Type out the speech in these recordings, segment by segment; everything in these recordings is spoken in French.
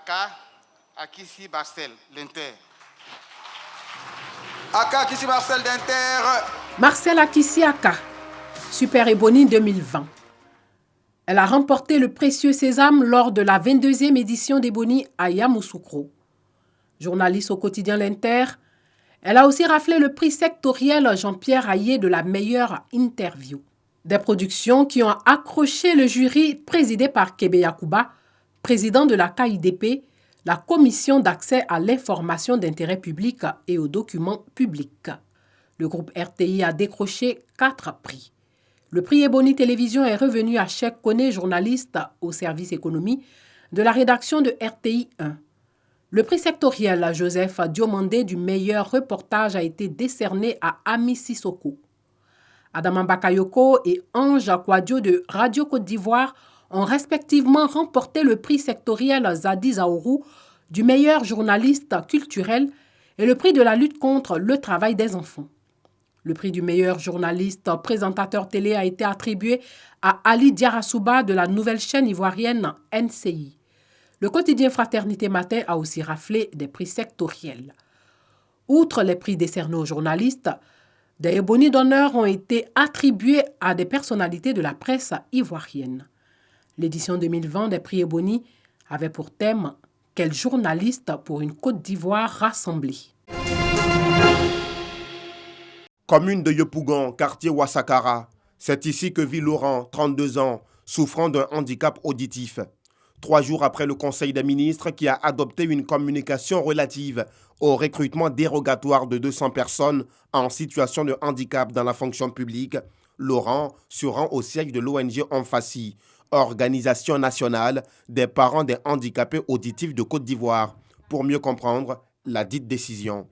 Aka Akissi Barcel, l'Inter. Aka Akissi Barcel d'Inter. Marcel Akissi Aka, Super Ebony 2020. Elle a remporté le précieux sésame lors de la 22e édition d'Ebony à Yamoussoukro. Journaliste au quotidien L'Inter, elle a aussi raflé le prix sectoriel Jean-Pierre Hayé de la meilleure interview. Des productions qui ont accroché le jury présidé par Kébé Yakouba, président de la KIDP, la Commission d'accès à l'information d'intérêt public et aux documents publics. Le groupe RTI a décroché 4 prix. Le prix Ebony Télévision est revenu à Cheikh Koné, journaliste au service économie de la rédaction de RTI 1. Le prix sectoriel Joseph Diomandé du meilleur reportage a été décerné à Ami Sissoko. Adama Bakayoko et Ange Kouadio de Radio Côte d'Ivoire ont respectivement remporté le prix sectoriel Zadi Zaourou du meilleur journaliste culturel et le prix de la lutte contre le travail des enfants. Le prix du meilleur journaliste présentateur télé a été attribué à Ali Diarasouba de la nouvelle chaîne ivoirienne NCI. Le quotidien Fraternité Matin a aussi raflé des prix sectoriels. Outre les prix décernés aux journalistes, des Ebony d'honneur ont été attribués à des personnalités de la presse ivoirienne. L'édition 2020 des prix Ebony avait pour thème « Quel journaliste pour une Côte d'Ivoire rassemblée ?» Commune de Yopougon, quartier Ouassakara. C'est ici que vit Laurent, 32 ans, souffrant d'un handicap auditif. 3 jours après le Conseil des ministres qui a adopté une communication relative au recrutement dérogatoire de 200 personnes en situation de handicap dans la fonction publique, Laurent se rend au siège de l'ONG Omfassi, Organisation nationale des parents des handicapés auditifs de Côte d'Ivoire, pour mieux comprendre la dite décision.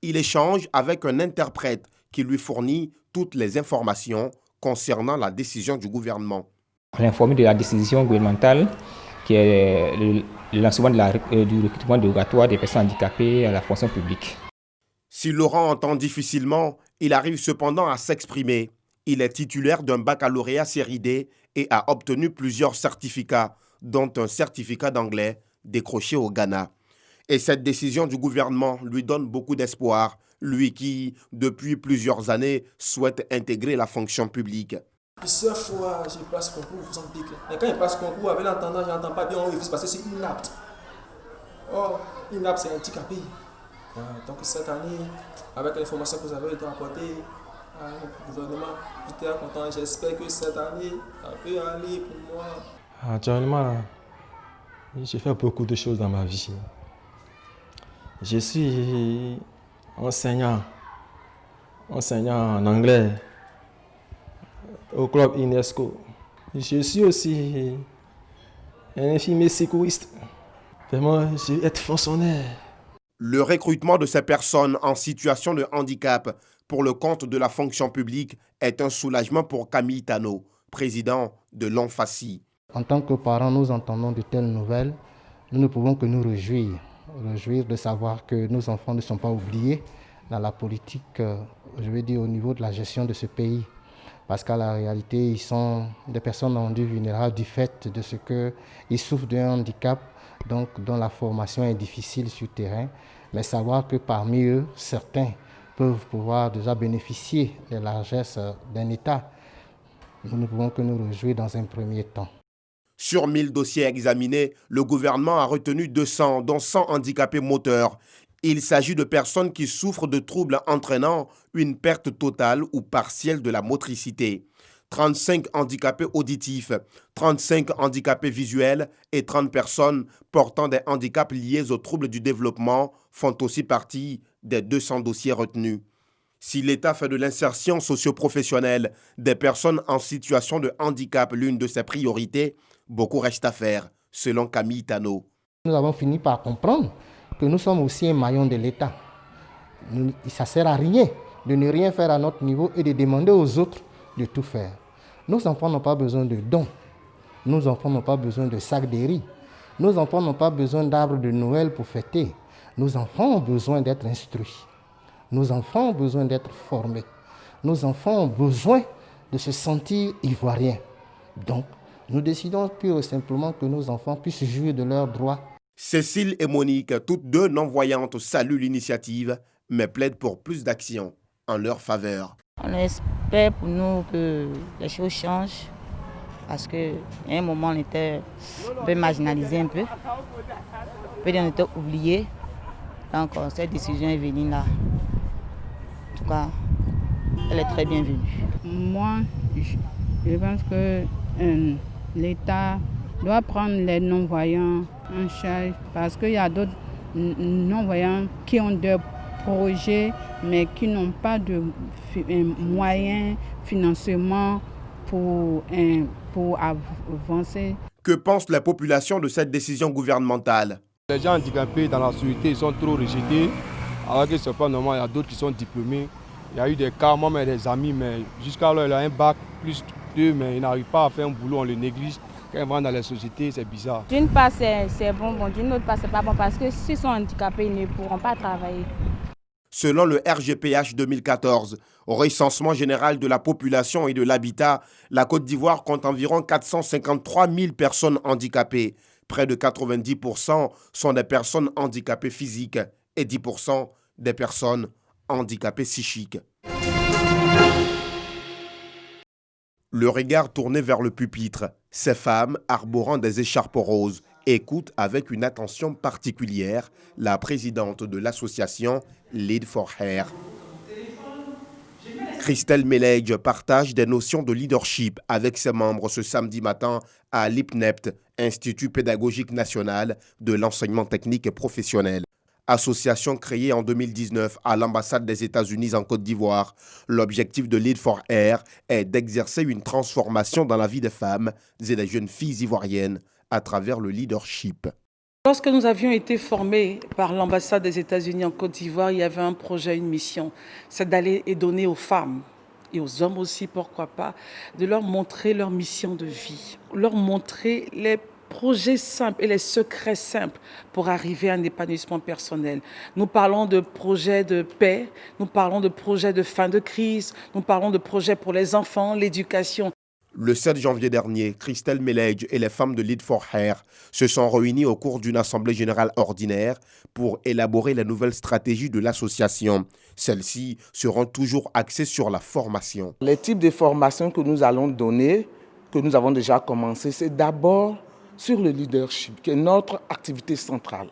Il échange avec un interprète qui lui fournit toutes les informations concernant la décision du gouvernement. On est informé de la décision gouvernementale qui est le lancement du recrutement dérogatoire des personnes handicapées à la fonction publique. Si Laurent entend difficilement, il arrive cependant à s'exprimer. Il est titulaire d'un baccalauréat série D et a obtenu plusieurs certificats, dont un certificat d'anglais décroché au Ghana. Et cette décision du gouvernement lui donne beaucoup d'espoir, lui qui, depuis plusieurs années, souhaite intégrer la fonction publique. Plusieurs fois, je passe concours pour son pic. Mais quand il passe concours, avec l'entendant, je n'entends pas bien, on refuse parce que c'est inapte. Oh, inapte, c'est handicapé. Donc cette année, avec l'information que vous avez apportée au gouvernement, j'étais content. J'espère que cette année, ça peut aller pour moi. Actuellement, j'ai fait beaucoup de choses dans ma vie. Je suis enseignant en anglais au club UNESCO. Je suis aussi un infirmier secouriste. Vraiment, je vais être fonctionnaire. Le recrutement de ces personnes en situation de handicap pour le compte de la fonction publique est un soulagement pour Camille Tano, président de l'Omfassi. En tant que parents, nous entendons de telles nouvelles. Nous ne pouvons que nous réjouir de savoir que nos enfants ne sont pas oubliés dans la politique, je veux dire au niveau de la gestion de ce pays. Parce qu'à la réalité, ils sont des personnes rendues vulnérables du fait de ce qu'ils souffrent d'un handicap, donc dont la formation est difficile sur le terrain. Mais savoir que parmi eux, certains peuvent pouvoir déjà bénéficier des largesses d'un État, nous ne pouvons que nous réjouir dans un premier temps. Sur 1000 dossiers examinés, le gouvernement a retenu 200, dont 100 handicapés moteurs. Il s'agit de personnes qui souffrent de troubles entraînant une perte totale ou partielle de la motricité. 35 handicapés auditifs, 35 handicapés visuels et 30 personnes portant des handicaps liés aux troubles du développement font aussi partie des 200 dossiers retenus. Si l'État fait de l'insertion socio-professionnelle des personnes en situation de handicap l'une de ses priorités, beaucoup reste à faire, selon Camille Tano. Nous avons fini par comprendre que nous sommes aussi un maillon de l'État. Ça ne sert à rien de ne rien faire à notre niveau et de demander aux autres de tout faire. Nos enfants n'ont pas besoin de dons. Nos enfants n'ont pas besoin de sacs de riz. Nos enfants n'ont pas besoin d'arbres de Noël pour fêter. Nos enfants ont besoin d'être instruits. Nos enfants ont besoin d'être formés. Nos enfants ont besoin de se sentir ivoiriens. Donc, nous décidons pure et simplement que nos enfants puissent jouir de leurs droits. Cécile et Monique, toutes deux non-voyantes, saluent l'initiative, mais plaident pour plus d'action en leur faveur. On espère pour nous que les choses changent parce qu'à un moment on était un peu marginalisé un peu. Peut-être on était oublié. Donc cette décision est venue là. En tout cas, elle est très bienvenue. Moi, je pense que l'État doit prendre les non-voyants en charge parce qu'il y a d'autres non-voyants qui ont des projets mais qui n'ont pas de moyens, financement pour avancer. Que pense la population de cette décision gouvernementale? Les gens handicapés dans la société ils sont trop rejetés, alors que ce n'est pas normal, il y a d'autres qui sont diplômés. Il y a eu des cas, moi j'ai des amis, mais jusqu'à là il a un bac plus 2, mais il n'arrive pas à faire un boulot, on le néglige. Quand il va dans les sociétés, c'est bizarre. D'une part, c'est bon, d'une autre part, c'est pas bon, parce que s'ils sont handicapés, ils ne pourront pas travailler. Selon le RGPH 2014, au recensement général de la population et de l'habitat, la Côte d'Ivoire compte environ 453 000 personnes handicapées. Près de 90% sont des personnes handicapées physiques et 10% des personnes handicapées psychiques. Le regard tourné vers le pupitre, ces femmes arborant des écharpes roses écoutent avec une attention particulière la présidente de l'association Lead for Hair. Christelle Meledge partage des notions de leadership avec ses membres ce samedi matin à l'IPNEPT, Institut pédagogique national de l'enseignement technique et professionnel. Association créée en 2019 à l'ambassade des États-Unis en Côte d'Ivoire. L'objectif de Lead for Hair est d'exercer une transformation dans la vie des femmes et des jeunes filles ivoiriennes à travers le leadership. Lorsque nous avions été formés par l'ambassade des États-Unis en Côte d'Ivoire, il y avait un projet, une mission, c'est d'aller et donner aux femmes et aux hommes aussi, pourquoi pas, de leur montrer leur mission de vie, leur montrer les projets simples et les secrets simples pour arriver à un épanouissement personnel. Nous parlons de projets de paix, nous parlons de projets de fin de crise, nous parlons de projets pour les enfants, l'éducation. Le 7 janvier dernier, Christelle Meledge et les femmes de Lead for Hair se sont réunies au cours d'une assemblée générale ordinaire pour élaborer les nouvelles stratégies de l'association. Celles-ci seront toujours axées sur la formation. Les types de formations que nous allons donner, que nous avons déjà commencé, c'est d'abord sur le leadership, qui est notre activité centrale.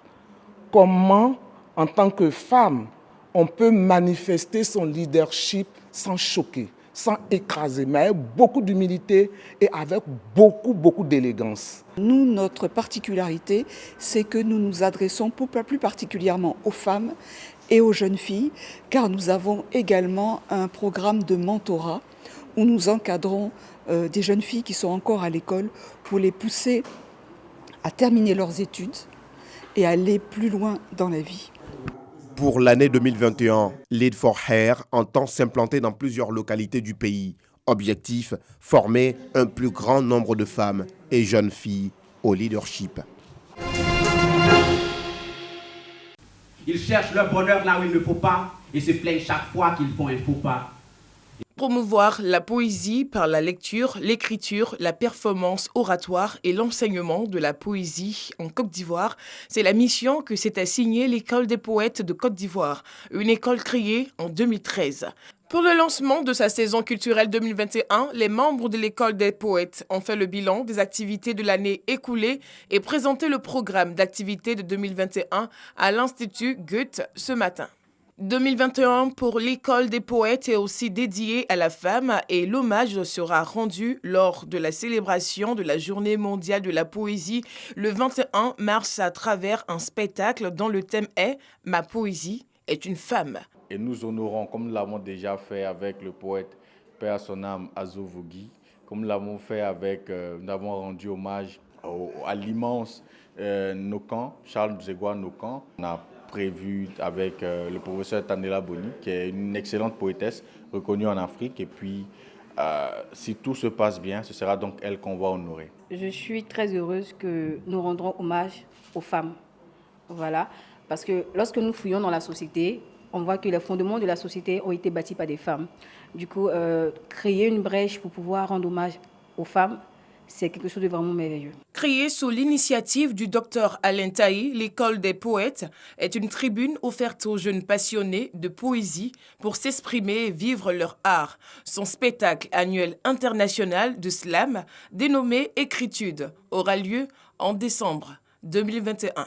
Comment, en tant que femme, on peut manifester son leadership sans choquer, sans écraser, mais avec beaucoup d'humilité et avec beaucoup d'élégance. Nous, notre particularité, c'est que nous nous adressons plus particulièrement aux femmes et aux jeunes filles, car nous avons également un programme de mentorat où nous encadrons des jeunes filles qui sont encore à l'école pour les pousser à terminer leurs études et aller plus loin dans la vie. Pour l'année 2021, Lead for Hair entend s'implanter dans plusieurs localités du pays. Objectif, former un plus grand nombre de femmes et jeunes filles au leadership. Ils cherchent leur bonheur là où il ne faut pas et se plaignent chaque fois qu'ils font un faux pas. Promouvoir la poésie par la lecture, l'écriture, la performance oratoire et l'enseignement de la poésie en Côte d'Ivoire, c'est la mission que s'est assignée l'École des poètes de Côte d'Ivoire, une école créée en 2013. Pour le lancement de sa saison culturelle 2021, les membres de l'École des poètes ont fait le bilan des activités de l'année écoulée et présenté le programme d'activités de 2021 à l'Institut Goethe ce matin. 2021 pour l'École des poètes est aussi dédié à la femme et l'hommage sera rendu lors de la célébration de la Journée mondiale de la poésie le 21 mars à travers un spectacle dont le thème est « Ma poésie est une femme ». Et nous honorons, comme nous l'avons déjà fait avec le poète Paix à son âme Azo Vogui, comme nous l'avons fait avec, nous avons rendu hommage à l'immense Nokan, Charles Bzegwa Nokan. On a prévu avec le professeur Tandela Boni, qui est une excellente poétesse reconnue en Afrique. Et puis, si tout se passe bien, ce sera donc elle qu'on va honorer. Je suis très heureuse que nous rendrons hommage aux femmes. Voilà, parce que lorsque nous fouillons dans la société, on voit que les fondements de la société ont été bâtis par des femmes. Du coup, créer une brèche pour pouvoir rendre hommage aux femmes, c'est quelque chose de vraiment merveilleux. Créée sous l'initiative du docteur Alain Taï, l'école des poètes est une tribune offerte aux jeunes passionnés de poésie pour s'exprimer et vivre leur art. Son spectacle annuel international de slam, dénommé Écritude, aura lieu en décembre 2021.